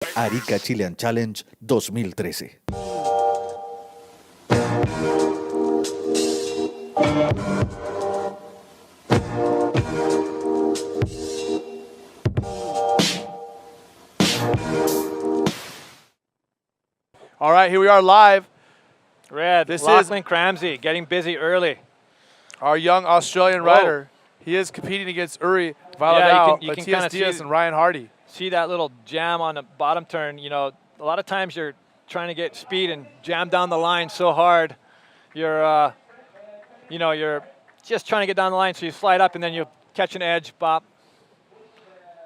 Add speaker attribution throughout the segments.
Speaker 1: Arica Chilean Challenge 2013.
Speaker 2: All right, here we are live.
Speaker 3: Red,
Speaker 2: This
Speaker 3: Lachlan Cramsey getting busy early.
Speaker 2: Our young Australian rider. He is competing against Uri Valadao,
Speaker 3: you can
Speaker 2: Matias
Speaker 3: kinda
Speaker 2: Diaz,
Speaker 3: see-
Speaker 2: and Ryan Hardy.
Speaker 3: See that little jam on the bottom turn. You know, a lot of times you're trying to get speed and jam down the line so hard. You're just trying to get down the line, so you slide up and then you catch an edge, bop.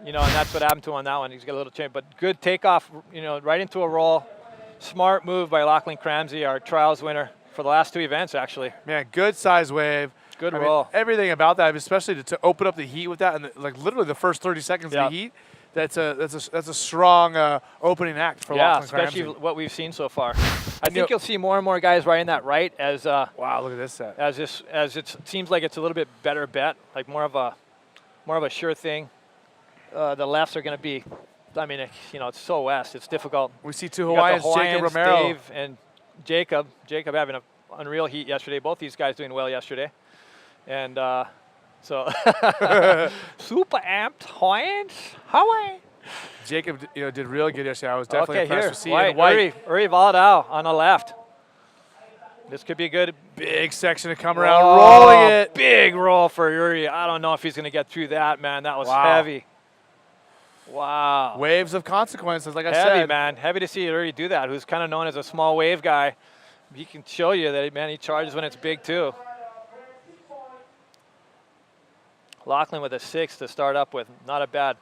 Speaker 3: You know, and that's what happened to him on that one. He's got a little change, but good takeoff. You know, right into a roll. Smart move by Lachlan Cramsey, our trials winner for the last two events, actually.
Speaker 2: Man, good size wave.
Speaker 3: Good
Speaker 2: I mean,
Speaker 3: roll.
Speaker 2: everything about that, especially to open up the heat with that, and like literally the first 30 seconds
Speaker 3: Yeah.
Speaker 2: of the heat. That's a strong opening act for
Speaker 3: Yeah,
Speaker 2: Lachlan
Speaker 3: especially
Speaker 2: Cramsey.
Speaker 3: what we've seen so far. I think you'll see more and more guys riding that right as
Speaker 2: Wow, look at this set.
Speaker 3: as it seems like it's a little bit better bet, like more of a sure thing. The lefts are going to be, I mean, it's so west, it's difficult.
Speaker 2: We see two
Speaker 3: You got the
Speaker 2: Hawaiians, Jacob
Speaker 3: Hawaiians,
Speaker 2: Romero.
Speaker 3: Dave and Jacob having an unreal heat yesterday. Both these guys doing well yesterday, and so super amped Hawaiians, Hawaii.
Speaker 2: Jacob, did really good yesterday. I was definitely
Speaker 3: Okay,
Speaker 2: impressed
Speaker 3: here,
Speaker 2: with seeing
Speaker 3: Uri Valadao on the left. This could be good.
Speaker 2: Big section to come around,
Speaker 3: Whoa,
Speaker 2: rolling it.
Speaker 3: Big roll for Uri. I don't know if he's going to get through that, man. That was
Speaker 2: Wow.
Speaker 3: heavy. Wow.
Speaker 2: Waves of consequences, like I
Speaker 3: Heavy,
Speaker 2: said.
Speaker 3: man. Heavy to see Uri do that, who's kind of known as a small wave guy. He can show you that, man, he charges when it's big, too. Lachlan with a 6 to start up with. Not a bad.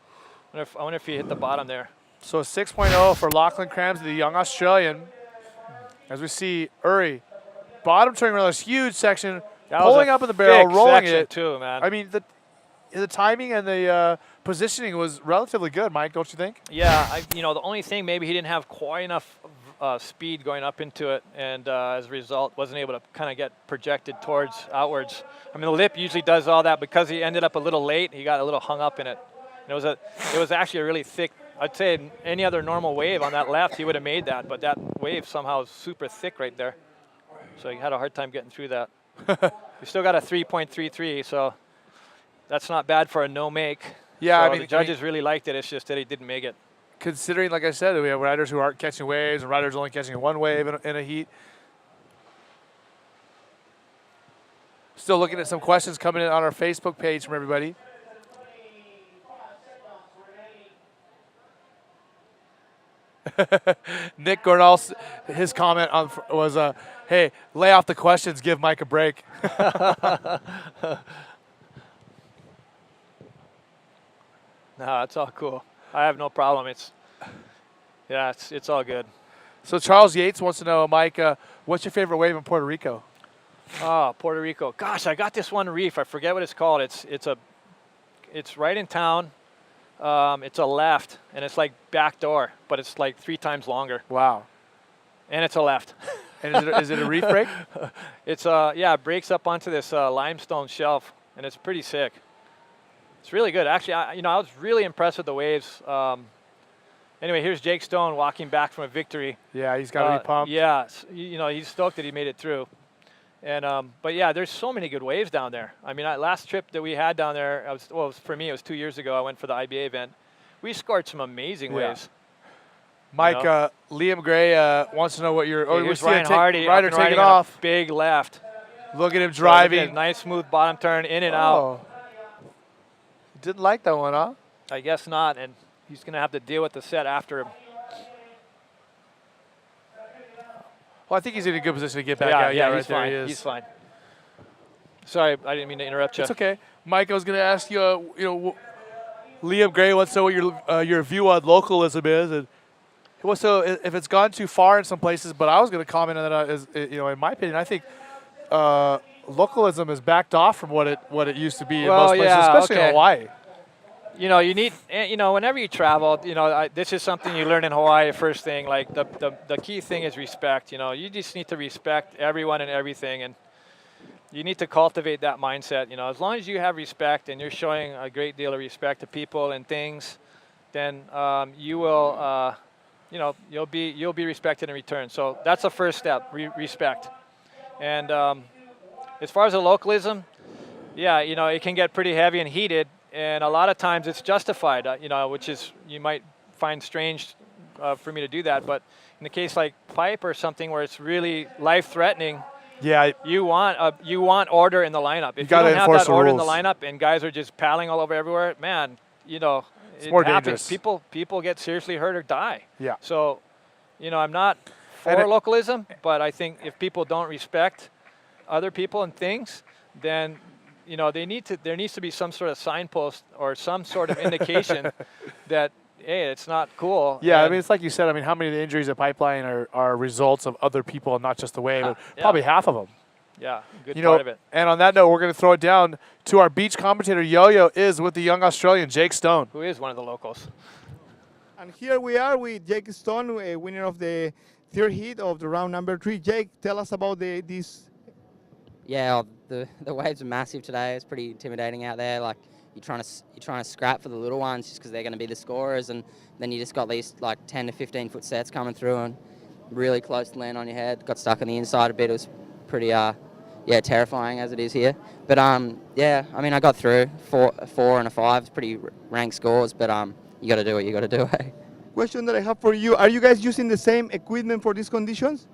Speaker 3: I wonder if he hit the bottom there.
Speaker 2: So a 6.0 for Lachlan Cramsey, the young Australian. As we see Uri, bottom turning around this huge section,
Speaker 3: That was
Speaker 2: pulling
Speaker 3: a
Speaker 2: up in the barrel,
Speaker 3: thick
Speaker 2: rolling
Speaker 3: section
Speaker 2: it.
Speaker 3: too, man.
Speaker 2: I mean, the timing and the positioning was relatively good, Mike, don't you think?
Speaker 3: Yeah, the only thing, maybe he didn't have quite enough speed going up into it, and as a result, wasn't able to kind of get projected outwards. I mean, the lip usually does all that. Because he ended up a little late, he got a little hung up in it. And it was actually a really thick. I'd say any other normal wave on that left, he would have made that, but that wave somehow is super thick right there. So he had a hard time getting through that. We still got a 3.33, so that's not bad for a no-make.
Speaker 2: Yeah,
Speaker 3: So the judges really liked it. It's just that he didn't make it.
Speaker 2: Considering, like I said, we have riders who aren't catching waves and riders only catching one wave in a heat. Still looking at some questions coming in on our Facebook page from everybody. Nick Gornall, his comment was, hey, lay off the questions, give Mike a break.
Speaker 3: No, it's all cool. I have no problem. It's all good.
Speaker 2: So Charles Yates wants to know, Mike, what's your favorite wave in Puerto Rico?
Speaker 3: Oh, Puerto Rico. Gosh, I got this one reef. I forget what it's called. It's right in town. It's a left, and it's like back door, but it's like 3 times longer.
Speaker 2: Wow.
Speaker 3: And it's a left.
Speaker 2: And is it a reef break?
Speaker 3: It's it breaks up onto this limestone shelf, and it's pretty sick. It's really good. Actually, I was really impressed with the waves. Anyway, here's Jake Stone walking back from a victory.
Speaker 2: Yeah, he's got to be pumped.
Speaker 3: Yeah, he's stoked that he made it through. And but yeah, there's so many good waves down there. I mean, last trip that we had down there, for me, it was 2 years ago. I went for the IBA event. We scored some amazing waves.
Speaker 2: Mike, Liam Gray wants to know what your
Speaker 3: here's Ryan Hardy,
Speaker 2: rider
Speaker 3: up and riding
Speaker 2: taking
Speaker 3: on a
Speaker 2: off.
Speaker 3: big left.
Speaker 2: Look at him
Speaker 3: So
Speaker 2: driving.
Speaker 3: nice smooth bottom turn, in and out.
Speaker 2: Didn't like that one, huh?
Speaker 3: I guess not, and he's going to have to deal with the set after him.
Speaker 2: Well, I think he's in a good position to get back out. Yeah, right
Speaker 3: he's
Speaker 2: there
Speaker 3: fine.
Speaker 2: he is.
Speaker 3: He's fine. Sorry, I didn't mean to interrupt you.
Speaker 2: It's okay. Mike, I was going to ask you, Liam Gray wants to know what your view on localism is, and so if it's gone too far in some places. But I was going to comment on that in my opinion, I think localism has backed off from what it used to be in most places, especially in Hawaii.
Speaker 3: You need, whenever you travel, this is something you learn in Hawaii first thing. Like the key thing is respect. You just need to respect everyone and everything, and you need to cultivate that mindset. As long as you have respect and you're showing a great deal of respect to people and things, then you will you'll be respected in return. So that's the first step, respect. And as far as the localism, yeah, it can get pretty heavy and heated, and a lot of times it's justified, which is, you might find strange for me to do that, but in a case like pipe or something where it's really life-threatening,
Speaker 2: yeah,
Speaker 3: you want order in the lineup. If you
Speaker 2: gotta
Speaker 3: don't have
Speaker 2: enforce
Speaker 3: that
Speaker 2: the
Speaker 3: order in the
Speaker 2: rules.
Speaker 3: lineup and guys are just paddling all over everywhere, man,
Speaker 2: It's
Speaker 3: it
Speaker 2: more
Speaker 3: happens.
Speaker 2: dangerous.
Speaker 3: People get seriously hurt or die.
Speaker 2: Yeah.
Speaker 3: So, I'm not
Speaker 2: And
Speaker 3: for localism, but I think if people don't respect other people and things, then there needs to be some sort of signpost or some sort of indication that, hey, it's not cool.
Speaker 2: Yeah,
Speaker 3: And
Speaker 2: it's like you said. How many of the injuries at Pipeline are results of other people and not just the wave?
Speaker 3: Yeah.
Speaker 2: Probably half of them.
Speaker 3: yeah, good part of it.
Speaker 2: And on that note, we're going to throw it down to our beach commentator. Yo-Yo is with the young Australian, Jake Stone.
Speaker 3: Who is one of the locals?
Speaker 4: And here we are with Jake Stone, a winner of the third heat of the round number 3. Jake, tell us about this.
Speaker 5: Yeah, the waves are massive today. It's pretty intimidating out there. Like you're trying to scrap for the little ones just because they're going to be the scorers, and then you just got these like 10 to 15 foot sets coming through and really close to land on your head. Got stuck on the inside a bit. It was pretty terrifying as it is here. But yeah, I got through 4 and a 5. It's pretty ranked scores, but you got to do what you got to do.
Speaker 4: Question that I have for you: are you guys using the same equipment for these conditions?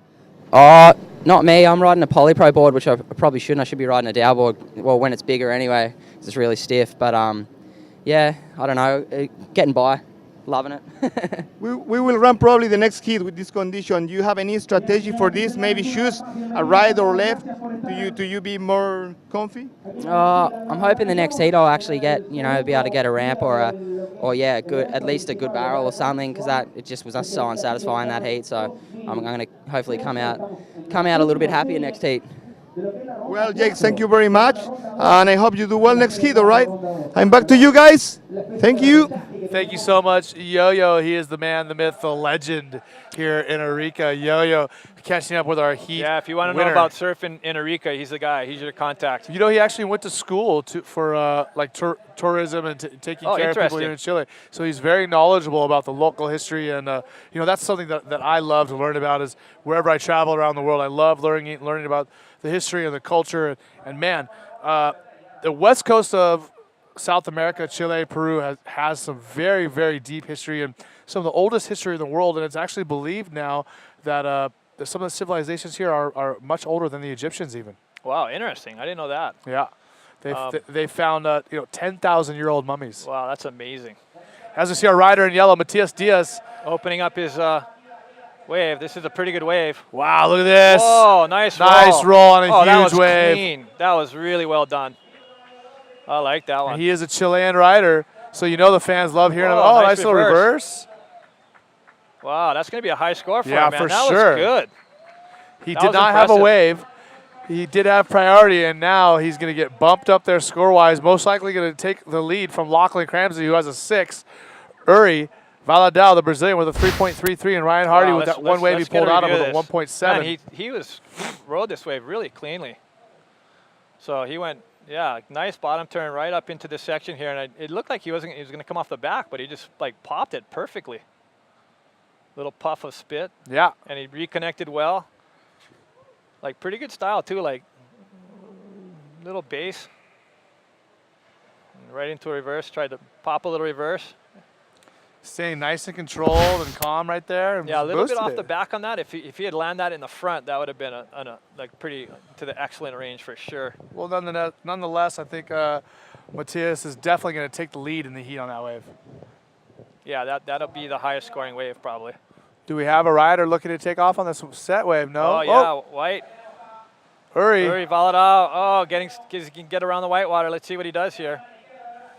Speaker 5: Not me. I'm riding a polypro board, which I probably shouldn't. I should be riding a Dow board. Well, when it's bigger anyway, 'cause it's really stiff. But yeah, I don't know. Getting by, loving it.
Speaker 4: We will run probably the next heat with this condition. Do you have any strategy for this? Maybe choose a right or left to you be more comfy?
Speaker 5: I'm hoping the next heat I'll actually get, be able to get a ramp or at least a good barrel or something, because it just was so unsatisfying that heat. So I'm going to hopefully come out a little bit happier next heat.
Speaker 4: Well, Jake, thank you very much, and I hope you do well next heat. All right, I'm back to you guys. Thank you.
Speaker 2: Thank you so much, Yo-Yo. He is the man, the myth, the legend here in Arica. Yo-Yo catching up with our heat.
Speaker 3: Yeah, if you want to
Speaker 2: winner.
Speaker 3: know about surfing in Arica, he's the guy. He's your contact.
Speaker 2: He actually went to school for tourism and taking care of people here in Chile. So he's very knowledgeable about the local history, and that's something that I love to learn about. Is wherever I travel around the world, I love learning about the history and the culture. And man, the west coast of South America, Chile, Peru has some very, very deep history and some of the oldest history in the world. And it's actually believed now that some of the civilizations here are much older than the Egyptians even.
Speaker 3: Wow, interesting. I didn't know that.
Speaker 2: Yeah, they found 10,000-year-old mummies.
Speaker 3: Wow, that's amazing.
Speaker 2: As we see our rider in yellow, Matias Diaz.
Speaker 3: Opening up his wave. This is a pretty good wave.
Speaker 2: Wow, look at this.
Speaker 3: Oh, nice roll.
Speaker 2: Nice roll on a huge
Speaker 3: that was
Speaker 2: wave.
Speaker 3: Clean. That was really well done. I like that one.
Speaker 2: And he is a Chilean rider, so the fans love hearing him. Oh, nice little reverse.
Speaker 3: Wow, that's going to be a high score for him, man.
Speaker 2: For
Speaker 3: that
Speaker 2: sure.
Speaker 3: was good.
Speaker 2: He
Speaker 3: That
Speaker 2: did
Speaker 3: was
Speaker 2: not have a
Speaker 3: impressive.
Speaker 2: wave. He did have priority, and now he's going to get bumped up there score-wise. Most likely going to take the lead from Lachlan Cramsey, who has a 6. Uri Valadao, the Brazilian, with a 3.33, and Ryan Hardy with that one wave he pulled out of with a 1.7.
Speaker 3: Man, he rode this wave really cleanly. So he went, nice bottom turn right up into this section here, and it looked like he was going to come off the back, but he just popped it perfectly. Little puff of spit.
Speaker 2: Yeah.
Speaker 3: And he reconnected well. Pretty good style too, little base. And right into a reverse, tried to pop a little reverse.
Speaker 2: Staying nice and controlled and calm right there. And
Speaker 3: Yeah, a little bit
Speaker 2: boosted
Speaker 3: off
Speaker 2: it.
Speaker 3: the back on that. If he had landed that in the front, that would have been pretty to the excellent range for sure.
Speaker 2: Well, nonetheless, I think Matias is definitely going to take the lead in the heat on that wave.
Speaker 3: Yeah, that'll be the highest scoring wave probably.
Speaker 2: Do we have a rider looking to take off on this set wave? No.
Speaker 3: Oh yeah, white.
Speaker 2: Uri
Speaker 3: Valadao. Oh, can get around the whitewater. Let's see what he does here.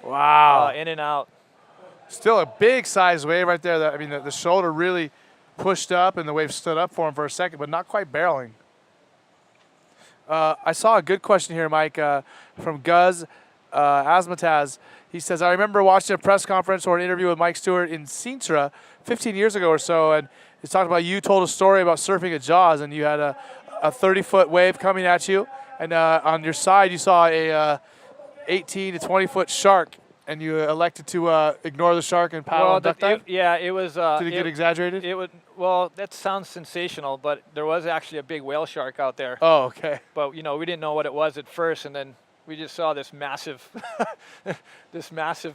Speaker 2: Wow.
Speaker 3: In and out.
Speaker 2: Still a big size wave right there. The shoulder really pushed up and the wave stood up for him for a second, but not quite barreling. I saw a good question here, Mike, from Guz Asmataz. He says, I remember watching a press conference or an interview with Mike Stewart in Sintra 15 years ago or so, and he talked about you told a story about surfing at Jaws, and you had a 30-foot wave coming at you, and on your side you saw a 18 to 20-foot shark. and you elected to ignore the shark and paddle and duck dive?
Speaker 3: It was.
Speaker 2: Did it get exaggerated?
Speaker 3: It would. Well, that sounds sensational, but there was actually a big whale shark out there.
Speaker 2: Oh, okay.
Speaker 3: But we didn't know what it was at first, and then we just saw this massive, this massive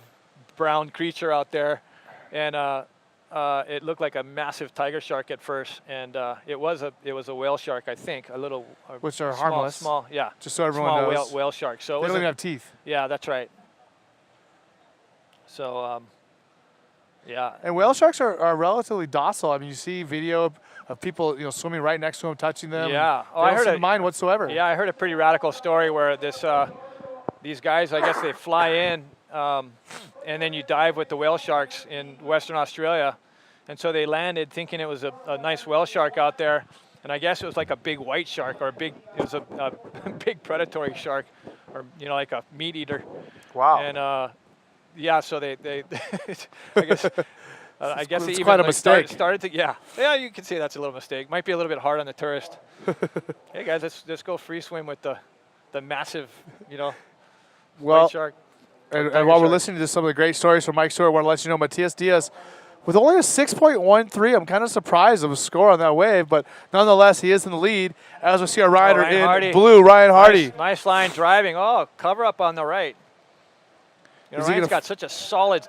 Speaker 3: brown creature out there, and it looked like a massive tiger shark at first, and it was a whale shark, I think,
Speaker 2: which are
Speaker 3: small,
Speaker 2: harmless.
Speaker 3: Small, yeah.
Speaker 2: Just so everyone knows.
Speaker 3: Small whale shark. So
Speaker 2: they don't even have teeth.
Speaker 3: Yeah, that's right. So, yeah.
Speaker 2: And whale sharks are relatively docile. I mean, you see video of people, swimming right next to them, touching them.
Speaker 3: Yeah.
Speaker 2: Oh, I heard mind whatsoever.
Speaker 3: Yeah, I heard a pretty radical story where these guys, I guess they fly in, and then you dive with the whale sharks in Western Australia, and so they landed thinking it was a nice whale shark out there, and I guess it was like a big white shark or it was a big predatory shark, or like a meat eater.
Speaker 2: Wow.
Speaker 3: And yeah, so they I guess. I guess
Speaker 2: it's
Speaker 3: they
Speaker 2: quite
Speaker 3: even
Speaker 2: a mistake.
Speaker 3: started to, yeah, you can say that's a little mistake. Might be a little bit hard on the tourist. Hey guys, let's go free swim with the massive, white shark.
Speaker 2: And while we're listening to some of the great stories from Mike Stewart, I want to let you know Matias Diaz, with only a 6.13, I'm kind of surprised of a score on that wave, but nonetheless, he is in the lead. As we see our rider in
Speaker 3: Hardy.
Speaker 2: blue, Ryan Hardy.
Speaker 3: Nice line driving. Oh, cover up on the right. Ryan's got such a solid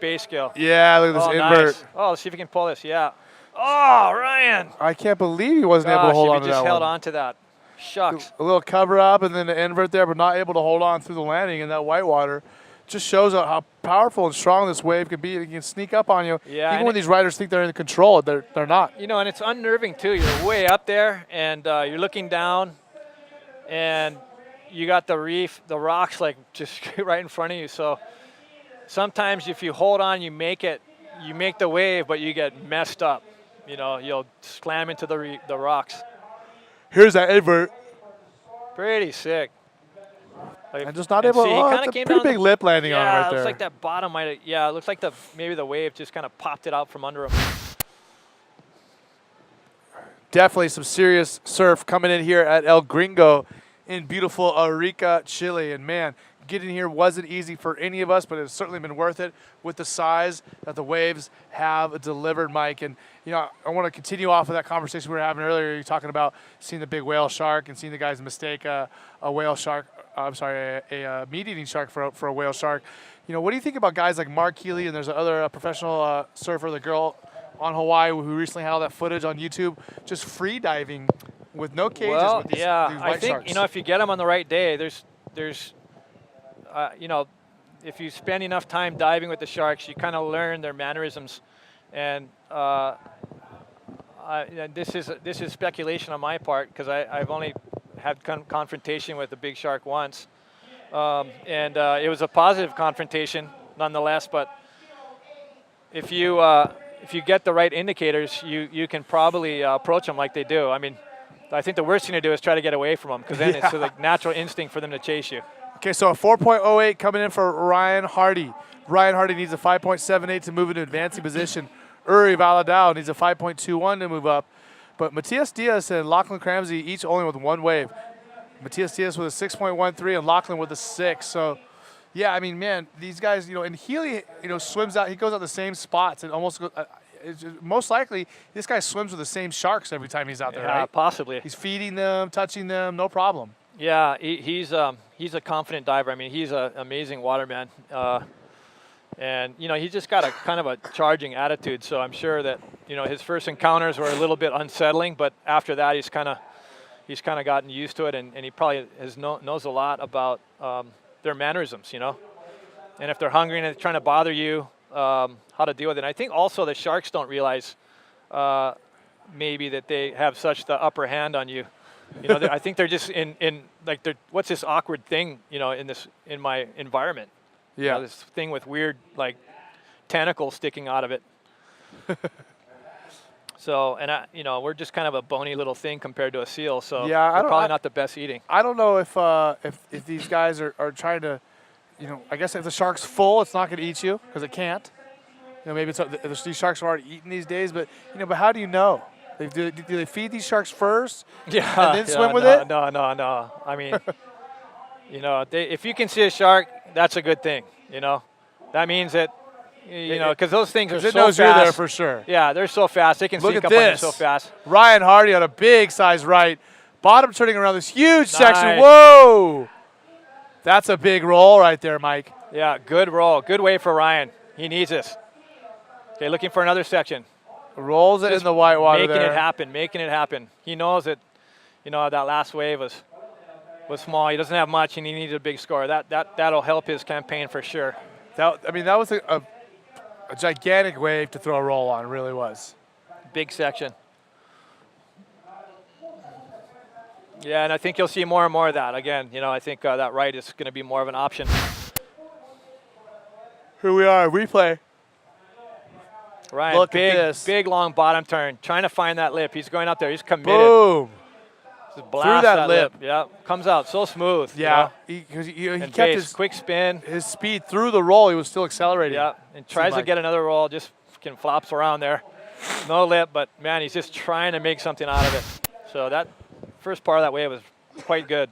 Speaker 3: base skill.
Speaker 2: Yeah, look at this invert.
Speaker 3: Nice. Oh, let's see if he can pull this. Yeah. Oh, Ryan.
Speaker 2: I can't believe he wasn't able to hold on to that
Speaker 3: just
Speaker 2: one.
Speaker 3: held on to that. Shucks.
Speaker 2: A little cover up and then the invert there, but not able to hold on through the landing in that whitewater. Just shows how powerful and strong this wave can be. It can sneak up on you.
Speaker 3: Yeah,
Speaker 2: even when these riders think they're in control, they're not.
Speaker 3: And it's unnerving too. You're way up there, and you're looking down, and you got the reef, the rocks like just right in front of you. So sometimes if you hold on, you make the wave, but you get messed up. You'll slam into the rocks.
Speaker 2: Here's that invert.
Speaker 3: Pretty sick.
Speaker 2: I'm just not able. It's a pretty big lip landing on it right there.
Speaker 3: Yeah, it looks like that bottom might have. Yeah, it looks like maybe the wave just kind of popped it out from under him.
Speaker 2: Definitely some serious surf coming in here at El Gringo in beautiful Arica, Chile. And man, getting here wasn't easy for any of us, but it's certainly been worth it with the size that the waves have delivered, Mike. And I want to continue off of that conversation we were having earlier. You're talking about seeing the big whale shark and seeing the guys mistake a whale shark. A meat-eating shark for a whale shark. What do you think about guys like Mark Healy, and there's another professional surfer, the girl on Hawaii who recently had all that footage on YouTube, just free diving with no cages with these white sharks.
Speaker 3: If you get them on the right day, there's if you spend enough time diving with the sharks, you kind of learn their mannerisms, and this is speculation on my part because I've only had confrontation with a big shark once, and it was a positive confrontation nonetheless. But if you get the right indicators, you can probably approach them like they do. I mean, I think the worst thing to do is try to get away from them because then it's a natural instinct for them to chase you.
Speaker 2: Okay, so a 4.08 coming in for Ryan Hardy. Ryan Hardy needs a 5.78 to move into advancing position. Uri Valadao needs a 5.21 to move up. But Matias Diaz and Lachlan Cramsey each only with one wave. Matias Diaz with a 6.13 and Lachlan with a 6. So, yeah, I mean, man, these guys, and Healy, swims out. He goes out the same spots and almost most likely this guy swims with the same sharks every time he's out there, right?
Speaker 3: Possibly.
Speaker 2: He's feeding them, touching them, no problem.
Speaker 3: Yeah, he's a confident diver. I mean, he's an amazing waterman. And, he's just got a kind of a charging attitude. So I'm sure that, his first encounters were a little bit unsettling, but after that he's kind of gotten used to it, and he probably knows a lot about their mannerisms, And if they're hungry and they're trying to bother you, how to deal with it. And I think also the sharks don't realize maybe that they have such the upper hand on you. I think they're just what's this awkward thing, in my environment.
Speaker 2: Yeah.
Speaker 3: This thing with weird, tentacles sticking out of it. So, and we're just kind of a bony little thing compared to a seal. So
Speaker 2: yeah,
Speaker 3: we're probably not the best eating.
Speaker 2: I don't know if these guys are trying to, I guess if the shark's full, it's not going to eat you because it can't. Maybe these sharks are already eating these days, but but how do you know? Do they feed these sharks first?
Speaker 3: Yeah.
Speaker 2: And then swim with it?
Speaker 3: No. I mean, if you can see a shark, that's a good thing. You know, that means that, you know, because those things are so
Speaker 2: it knows
Speaker 3: fast.
Speaker 2: you're there for sure.
Speaker 3: Yeah, they're so fast. They can
Speaker 2: Look
Speaker 3: sneak
Speaker 2: at
Speaker 3: up on you
Speaker 2: this.
Speaker 3: so fast.
Speaker 2: Ryan Hardy on a big size right. Bottom turning around this huge section.
Speaker 3: Nice.
Speaker 2: Whoa! That's a big roll right there, Mike.
Speaker 3: Yeah, good roll. Good way for Ryan. He needs this. Okay, looking for another section.
Speaker 2: Rolls it in the white water
Speaker 3: making
Speaker 2: there.
Speaker 3: it happen, making it happen. He knows that, you know, that last wave was small. He doesn't have much, and he needed a big score. That'll help his campaign for sure.
Speaker 2: That was a gigantic wave to throw a roll on. It really was.
Speaker 3: Big section. Yeah, and I think you'll see more and more of that. Again, you know, I think that right is going to be more of an option.
Speaker 2: Here we are, replay.
Speaker 3: Ryan,
Speaker 2: Look at this.
Speaker 3: Big long bottom turn, trying to find that lip. He's going up there. He's committed.
Speaker 2: Boom.
Speaker 3: Just blast
Speaker 2: Through that lip.
Speaker 3: Yeah, comes out so smooth.
Speaker 2: Yeah,
Speaker 3: you know?
Speaker 2: he
Speaker 3: And
Speaker 2: kept
Speaker 3: base,
Speaker 2: his
Speaker 3: quick spin.
Speaker 2: his speed through the roll. He was still accelerating.
Speaker 3: Yeah, and tries to
Speaker 2: like.
Speaker 3: get another roll. Just fucking flops around there. No lip, but man, he's just trying to make something out of it. So that first part of that wave was quite good.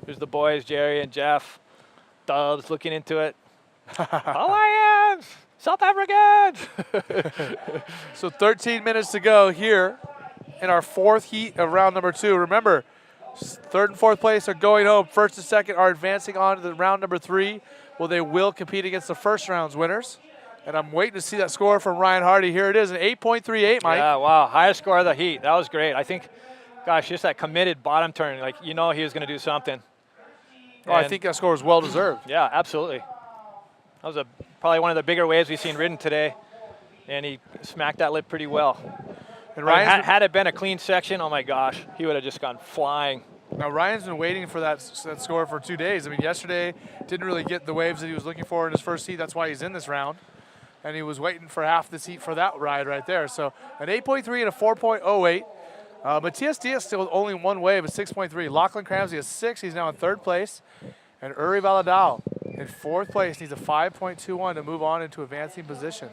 Speaker 3: There's the boys, Jerry and Jeff, Dubs looking into it. Hawaiians, South Africans.
Speaker 2: So 13 minutes to go here in our fourth heat of round number 2. Remember, third and fourth place are going home. First and second are advancing on to the round number 3. Well, they will compete against the first round's winners. And I'm waiting to see that score from Ryan Hardy. Here it is, an 8.38, Mike.
Speaker 3: Yeah, wow, highest score of the heat. That was great. I think, gosh, just that committed bottom turn, like, you know, he was going to do something.
Speaker 2: Oh, I think that score was well deserved.
Speaker 3: Yeah, absolutely. That was probably one of the bigger waves we've seen ridden today, and he smacked that lip pretty well.
Speaker 2: And
Speaker 3: Ryan, had it been a clean section, oh my gosh, he would have just gone flying.
Speaker 2: Now, Ryan's been waiting for that score for 2 days. I mean, yesterday didn't really get the waves that he was looking for in his first heat. That's why he's in this round. And he was waiting for half this heat for that ride right there. So an 8.3 and a 4.08. Matthias Diaz still with only one wave, a 6.3. Lachlan Cramsey is 6. He's now in third place. And Uri Valadao in fourth place needs a 5.21 to move on into advancing position.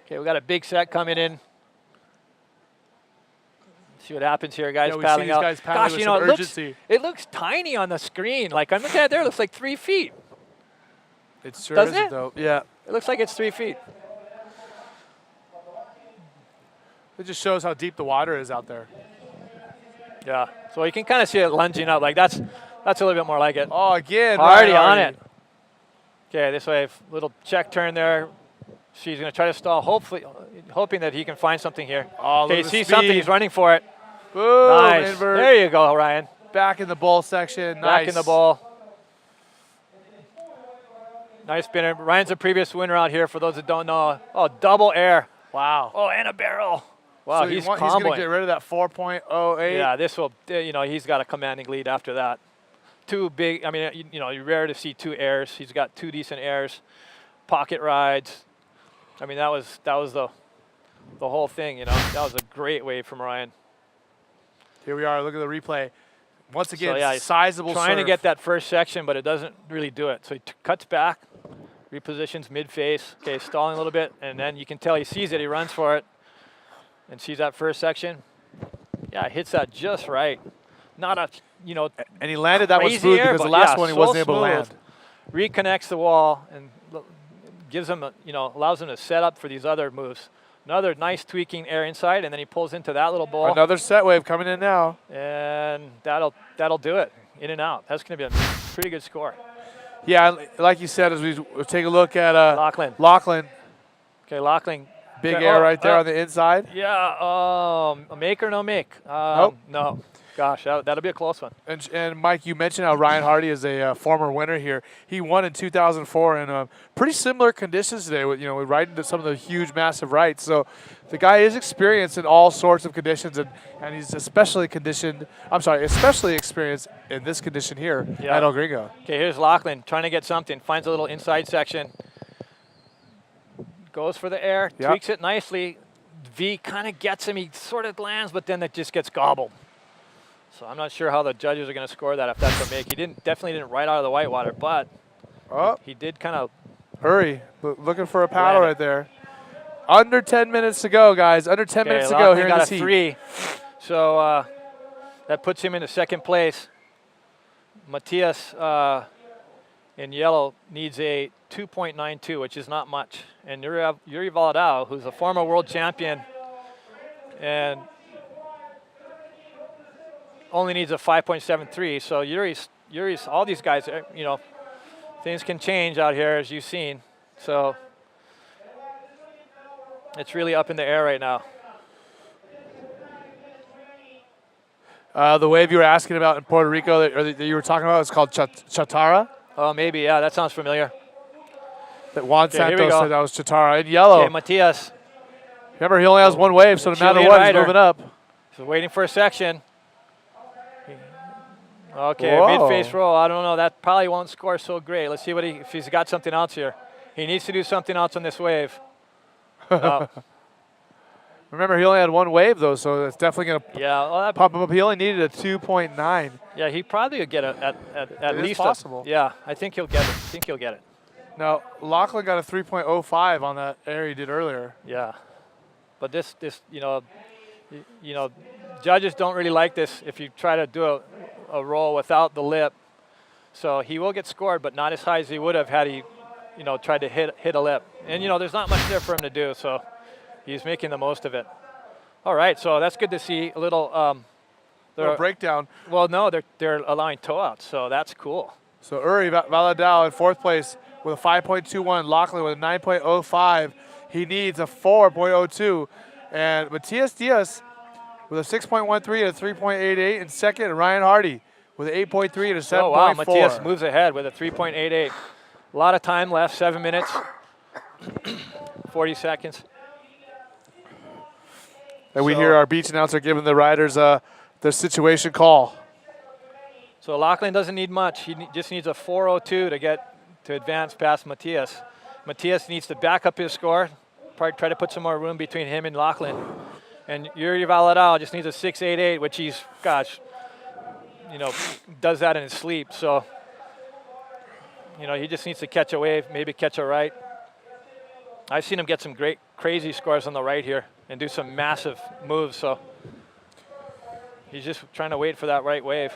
Speaker 3: Okay, we got a big set coming in. See what happens here, guys.
Speaker 2: Yeah, we see
Speaker 3: paddling
Speaker 2: these
Speaker 3: out.
Speaker 2: guys paddling
Speaker 3: Gosh,
Speaker 2: with
Speaker 3: you know,
Speaker 2: some urgency.
Speaker 3: it looks tiny on the screen. Like I'm looking at it there, it looks like 3 feet.
Speaker 2: It sure
Speaker 3: Doesn't
Speaker 2: isn't,
Speaker 3: it?
Speaker 2: though. Yeah.
Speaker 3: It looks like it's 3 feet.
Speaker 2: It just shows how deep the water is out there.
Speaker 3: Yeah. So you can kind of see it lunging up. Like that's a little bit more like it.
Speaker 2: Oh, again.
Speaker 3: Already
Speaker 2: Ryan
Speaker 3: on
Speaker 2: Hardy.
Speaker 3: it. Okay, this way, little check turn there. She's going to try to stall, hoping that he can find something here.
Speaker 2: Oh, look
Speaker 3: Okay,
Speaker 2: at the
Speaker 3: he sees
Speaker 2: speed.
Speaker 3: something. He's running for it.
Speaker 2: Boom.
Speaker 3: Nice.
Speaker 2: Invert.
Speaker 3: There you go, Ryan.
Speaker 2: Back in the bowl section. Nice.
Speaker 3: Back in the ball. Nice spinner. Ryan's a previous winner out here, for those that don't know. Oh, double air.
Speaker 2: Wow.
Speaker 3: Oh, and a barrel. Wow,
Speaker 2: So
Speaker 3: he's
Speaker 2: going to
Speaker 3: comboing.
Speaker 2: get rid of that 4.08.
Speaker 3: Yeah, this will, you know, he's got a commanding lead after that. Two big, I mean, you know, you're rare to see 2 airs. He's got 2 decent airs. Pocket rides. I mean, that was the whole thing, you know. That was a great wave from Ryan.
Speaker 2: Here we are. Look at the replay. Once again,
Speaker 3: So, yeah, he's
Speaker 2: sizable
Speaker 3: trying to
Speaker 2: serve.
Speaker 3: get that first section, but it doesn't really do it. So he cuts back, repositions mid-face. Okay, stalling a little bit, and then you can tell he sees it. He runs for it and sees that first section. Yeah, hits that just right. Not a, you know,
Speaker 2: And he landed that one
Speaker 3: crazy
Speaker 2: smooth
Speaker 3: air,
Speaker 2: because the
Speaker 3: but
Speaker 2: last
Speaker 3: yeah,
Speaker 2: one he
Speaker 3: so
Speaker 2: wasn't able to
Speaker 3: smooth.
Speaker 2: land.
Speaker 3: Reconnects the wall and gives him, you know, allows him to set up for these other moves. Another nice tweaking air inside, and then he pulls into that little ball.
Speaker 2: Another set wave coming in now.
Speaker 3: And that'll do it. In and out. That's going to be a pretty good score.
Speaker 2: Yeah, like you said, as we take a look at
Speaker 3: Lachlan. Okay, Lachlan.
Speaker 2: Big air right there on the inside.
Speaker 3: Yeah, a make or no make?
Speaker 2: Nope.
Speaker 3: No. Gosh, that'll be a close one.
Speaker 2: And Mike, you mentioned how Ryan Hardy is a former winner here. He won in 2004 in pretty similar conditions today. With with riding some of the huge, massive rights. So the guy is experienced in all sorts of conditions, and he's especially experienced in this condition here at El Gringo.
Speaker 3: Okay, here's Lachlan trying to get something. Finds a little inside section. Goes for the air, tweaks it nicely. V kind of gets him. He sort of lands, but then it just gets gobbled. So I'm not sure how the judges are going to score that if that's a make. He definitely didn't right out of the whitewater, but he did kind of.
Speaker 2: Hurry, looking for a paddle right there. Under 10 minutes to go, guys. Under 10 minutes to go here in this heat.
Speaker 3: Got a 3. So that puts him into second place. Matthias in yellow needs a 2.92, which is not much. And Yuri Valadao, who's a former world champion, and only needs a 5.73. So Yuri's all these guys, you know, things can change out here, as you've seen. So it's really up in the air right now.
Speaker 2: The wave you were asking about in Puerto Rico, that you were talking about, is called Chatara.
Speaker 3: Oh, maybe, yeah, that sounds familiar.
Speaker 2: That Juan
Speaker 3: Okay, here we
Speaker 2: Santos
Speaker 3: go.
Speaker 2: said that was Chatara. In yellow.
Speaker 3: Okay, Matthias.
Speaker 2: Remember, he only has one wave, so no matter
Speaker 3: Chilean
Speaker 2: what,
Speaker 3: rider.
Speaker 2: he's moving up.
Speaker 3: So waiting for a section. Okay,
Speaker 2: Whoa.
Speaker 3: mid-face roll. I don't know. That probably won't score so great. Let's see if he's got something else here. He needs to do something else on this wave. No.
Speaker 2: Remember, he only had one wave, though, so it's definitely going to
Speaker 3: Yeah, well,
Speaker 2: pump him up. He only needed a 2.9.
Speaker 3: yeah, he probably would get at
Speaker 2: It is
Speaker 3: least
Speaker 2: possible.
Speaker 3: Yeah, I think he'll get it. I think he'll get it.
Speaker 2: Now, Lachlan got a 3.05 on that air he did earlier.
Speaker 3: Yeah, but this you know, judges don't really like this if you try to do a roll without the lip. So he will get scored, but not as high as he would have had he, you know, tried to hit a lip. And you know, there's not much there for him to do, so he's making the most of it. All right, so that's good to see. A little
Speaker 2: breakdown.
Speaker 3: Well, no, they're allowing toe outs, so that's cool.
Speaker 2: So Uri Valadao in fourth place with a 5.21. Lachlan with a 9.05. He needs a 4.02. And Matias Diaz with a 6.13 and a 3.88 in second. And Ryan Hardy with an 8.3 and a 7.4.
Speaker 3: Oh, wow, Matias moves ahead with a 3.88. A lot of time left, 7 minutes, 40 seconds.
Speaker 2: And we hear our beach announcer giving the riders the situation call.
Speaker 3: So Lachlan doesn't need much. He just needs a 4.02 to advance past Matias. Matias needs to back up his score, probably try to put some more room between him and Lachlan. And Yuri Valadao just needs a 6.88, which he's, gosh, you know, does that in his sleep. So, you know, he just needs to catch a wave, maybe catch a right. I've seen him get some great, crazy scores on the right here and do some massive moves. So he's just trying to wait for that right wave.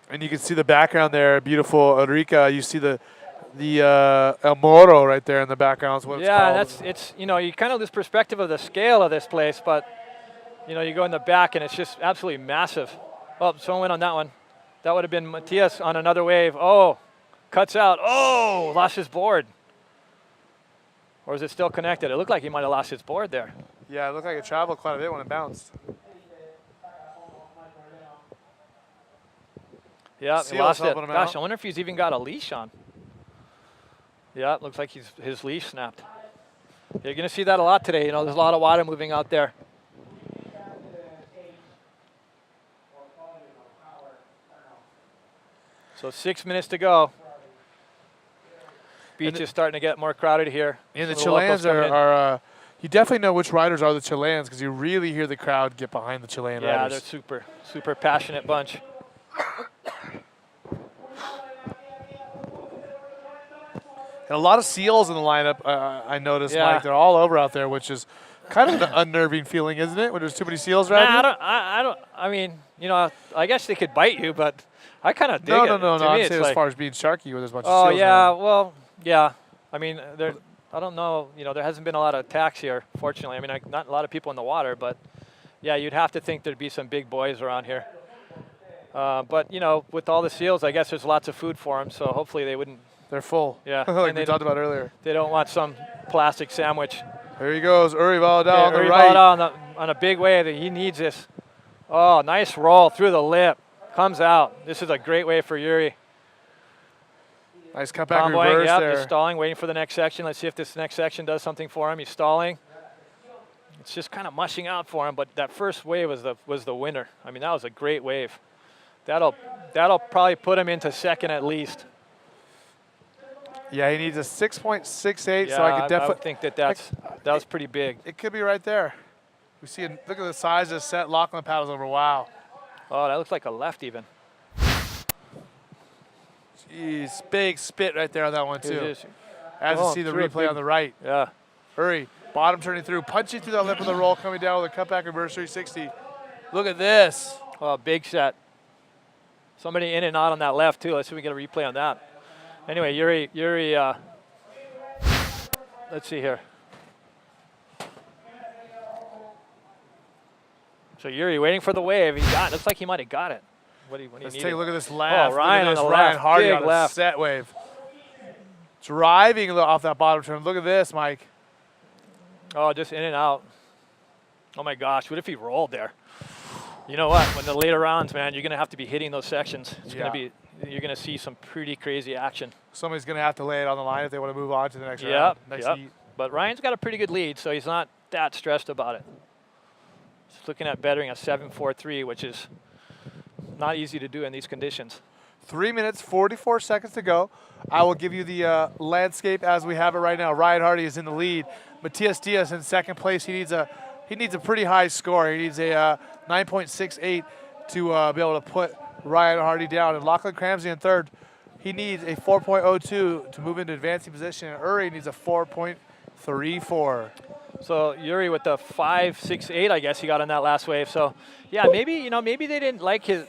Speaker 2: And you can see the background there, beautiful Arica. You see the El Moro right there in the background. Is what
Speaker 3: Yeah,
Speaker 2: it's called.
Speaker 3: it's you know, you kind of lose perspective of the scale of this place, but you know, you go in the back and it's just absolutely massive. Oh, someone went on that one. That would have been Matias on another wave. Oh, cuts out. Oh, lost his board. Or is it still connected? It looked like he might have lost his board there.
Speaker 2: Yeah, it looked like it traveled quite a bit when it bounced.
Speaker 3: Yeah, he
Speaker 2: Seal's
Speaker 3: lost it.
Speaker 2: helping him
Speaker 3: Gosh,
Speaker 2: out.
Speaker 3: I wonder if he's even got a leash on. Yeah, it looks like his leash snapped. You're going to see that a lot today. You know, there's a lot of water moving out there. So 6 minutes to go. Beach is starting to get more crowded here.
Speaker 2: And the
Speaker 3: Some of locals
Speaker 2: Chileans
Speaker 3: coming in.
Speaker 2: are you definitely know which riders are the Chileans because you really hear the crowd get behind the Chilean
Speaker 3: Yeah,
Speaker 2: riders.
Speaker 3: they're super passionate bunch.
Speaker 2: And a lot of seals in the lineup, I noticed,
Speaker 3: Yeah.
Speaker 2: Mike. They're all over out there, which is kind of an unnerving feeling, isn't it, when there's too many seals riding?
Speaker 3: Nah, I don't. I mean, you know, I guess they could bite you, but I kind of dig
Speaker 2: No.
Speaker 3: it. To
Speaker 2: I'm
Speaker 3: me, it's
Speaker 2: saying
Speaker 3: like,
Speaker 2: as far as being sharky where there's a bunch
Speaker 3: oh
Speaker 2: of seals
Speaker 3: yeah,
Speaker 2: around.
Speaker 3: well, yeah. I mean, I don't know. You know, there hasn't been a lot of attacks here, fortunately. I mean, not a lot of people in the water, but yeah, you'd have to think there'd be some big boys around here. But you know, with all the seals, I guess there's lots of food for them, so hopefully they wouldn't.
Speaker 2: They're full.
Speaker 3: Yeah,
Speaker 2: like
Speaker 3: and
Speaker 2: we talked about earlier.
Speaker 3: They don't want some plastic sandwich.
Speaker 2: Here he goes, Uri Valadao on the
Speaker 3: Uri
Speaker 2: right.
Speaker 3: Valadao on a big wave. He needs this. Oh, nice roll through the lip. Comes out. This is a great wave for Yuri.
Speaker 2: Nice cutback
Speaker 3: Comboing,
Speaker 2: reverse
Speaker 3: yep,
Speaker 2: there.
Speaker 3: he's stalling, waiting for the next section. Let's see if this next section does something for him. He's stalling. It's just kind of mushing out for him, but that first wave was the winner. I mean, that was a great wave. That'll probably put him into second at least.
Speaker 2: Yeah, he needs a 6.68,
Speaker 3: Yeah,
Speaker 2: so I
Speaker 3: I
Speaker 2: could definitely.
Speaker 3: would think that was pretty big.
Speaker 2: It could be right there. We see it. Look at the size of the set. Lachlan paddles over. Wow.
Speaker 3: Oh, that looks like a left even.
Speaker 2: Jeez, big spit right there on that one
Speaker 3: It
Speaker 2: too.
Speaker 3: is.
Speaker 2: As you
Speaker 3: Oh,
Speaker 2: see the
Speaker 3: through a
Speaker 2: replay
Speaker 3: big-
Speaker 2: on the right.
Speaker 3: Yeah.
Speaker 2: Hurry. Bottom turning through, punching through that lip of the roll, coming down with a cutback reverse 360. Look at this.
Speaker 3: Oh, big set. Somebody in and out on that left too. Let's see if we get a replay on that. Anyway, Yuri, let's see here. So Yuri waiting for the wave. He got. Looks like he might have got it.
Speaker 2: Let's take a look at this left.
Speaker 3: Oh, Ryan
Speaker 2: look at this,
Speaker 3: on the
Speaker 2: Ryan
Speaker 3: left.
Speaker 2: Hardy
Speaker 3: Big
Speaker 2: on a
Speaker 3: left.
Speaker 2: set wave. Driving off that bottom turn. Look at this, Mike.
Speaker 3: Oh, just in and out. Oh my gosh, what if he rolled there? You know what? When the later rounds, man, you're gonna have to be hitting those sections. It's gonna be. You're gonna see some pretty crazy action.
Speaker 2: Somebody's gonna have to lay it on the line if they want to move on to the next round. Next heat.
Speaker 3: But Ryan's got a pretty good lead, so he's not that stressed about it. Just looking at bettering a 7.43, which is not easy to do in these conditions.
Speaker 2: 3 minutes, 44 seconds to go. I will give you the landscape as we have it right now. Ryan Hardy is in the lead. Matias Diaz in second place. He needs a pretty high score. He needs a 9.68 to be able to put Ryan Hardy down. And Lachlan Cramsey in third. He needs a 4.02 to move into advancing position. And Uri needs a 4.34.
Speaker 3: So Yuri with the 5.68, I guess he got on that last wave. So yeah, maybe they didn't like his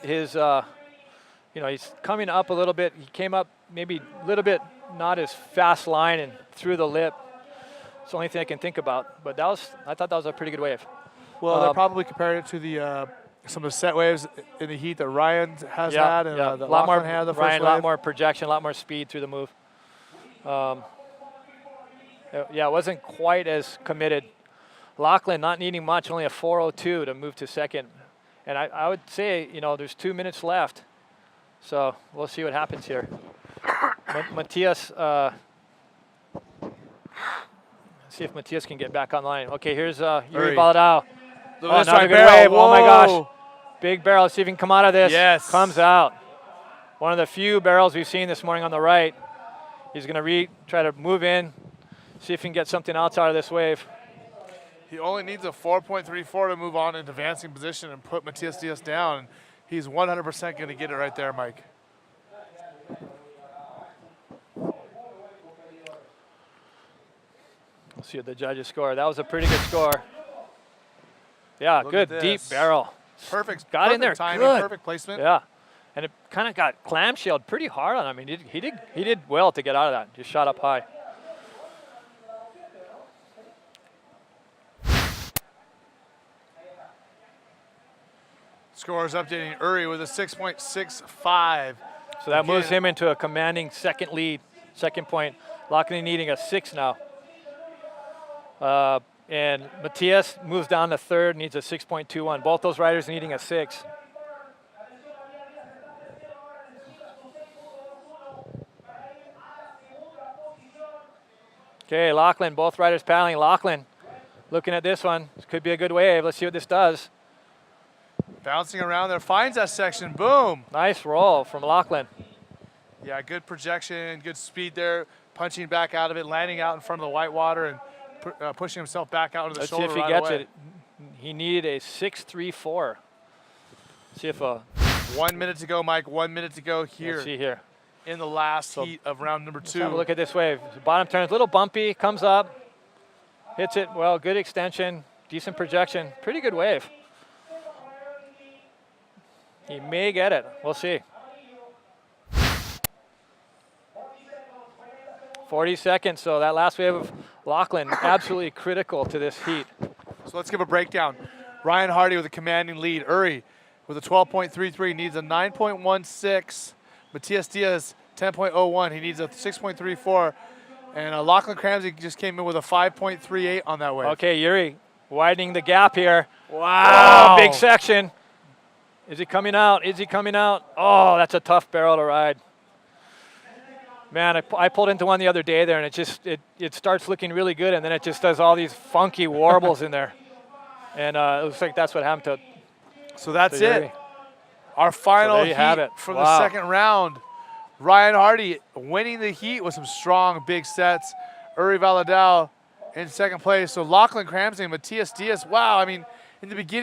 Speaker 3: he's coming up a little bit. He came up maybe a little bit not as fast line and through the lip. It's the only thing I can think about. But I thought that was a pretty good wave.
Speaker 2: Well, they're probably comparing it to the some of the set waves in the heat that Ryan has had and the Lachlan had the first
Speaker 3: Ryan,
Speaker 2: wave.
Speaker 3: a lot more projection, a lot more speed through the move. Yeah, it wasn't quite as committed. Lachlan not needing much, only a 4.02 to move to second. And I would say, there's 2 minutes left. So we'll see what happens here. Matias, see if Matias can get back online. Okay, here's Yuri Baladao.
Speaker 2: Look at this right
Speaker 3: barrel.
Speaker 2: wave.
Speaker 3: Oh my gosh. Big barrel. Let's see if he can come out of this.
Speaker 2: Yes.
Speaker 3: Comes out. One of the few barrels we've seen this morning on the right. He's going to try to move in, see if he can get something else out of this wave.
Speaker 2: He only needs a 4.34 to move on into advancing position and put Matias Diaz down. He's 100% going to get it right there, Mike.
Speaker 3: Let's see what the judges score. That was a pretty good score. Yeah,
Speaker 2: Look
Speaker 3: good
Speaker 2: at
Speaker 3: deep
Speaker 2: this.
Speaker 3: barrel.
Speaker 2: Perfect.
Speaker 3: Got in there.
Speaker 2: Timing,
Speaker 3: Good.
Speaker 2: perfect placement.
Speaker 3: Yeah, and it kind of got clamshelled pretty hard on him. I mean, he did well to get out of that. Just shot up high.
Speaker 2: Scores updating Uri with a 6.65.
Speaker 3: So that moves him into a commanding second lead, second point. Lachlan needing a 6 now. And Matias moves down to third, needs a 6.21. Both those riders needing a 6. Okay, Lachlan, both riders paddling. Lachlan looking at this one. This could be a good wave. Let's see what this does.
Speaker 2: Bouncing around there, finds that section, boom.
Speaker 3: Nice roll from Lachlan.
Speaker 2: Yeah, good projection, good speed there, punching back out of it, landing out in front of the white water and pushing himself back out into the shoulder.
Speaker 3: Let's see if he gets it. He needed a 6.34. See if
Speaker 2: 1 minute to go, Mike. 1 minute to go here.
Speaker 3: Let's see here.
Speaker 2: In the last heat of round number 2.
Speaker 3: Let's have a look at this wave. The bottom turn is a little bumpy, comes up, hits it well, good extension, decent projection, pretty good wave. He may get it. We'll see. 40 seconds, so that last wave of Lachlan, absolutely critical to this heat.
Speaker 2: So let's give a breakdown. Ryan Hardy with a commanding lead. Uri with a 12.33 needs a 9.16. Matias Diaz, 10.01. He needs a 6.34. And Lachlan Cramsey just came in with a 5.38 on that wave.
Speaker 3: Okay, Yuri widening the gap here. Wow, big section. Is he coming out? Is he coming out? Oh, that's a tough barrel to ride. Man, I pulled into one the other day there, and it starts looking really good, and then it just does all these funky warbles in there. And it looks like that's what happened to
Speaker 2: So that's it. Our final heat from the second round. Ryan Hardy winning the heat with some strong big sets. Uri Baladao in second place. So Lachlan Cramsey and Matias Diaz. Wow, I mean, in the beginning,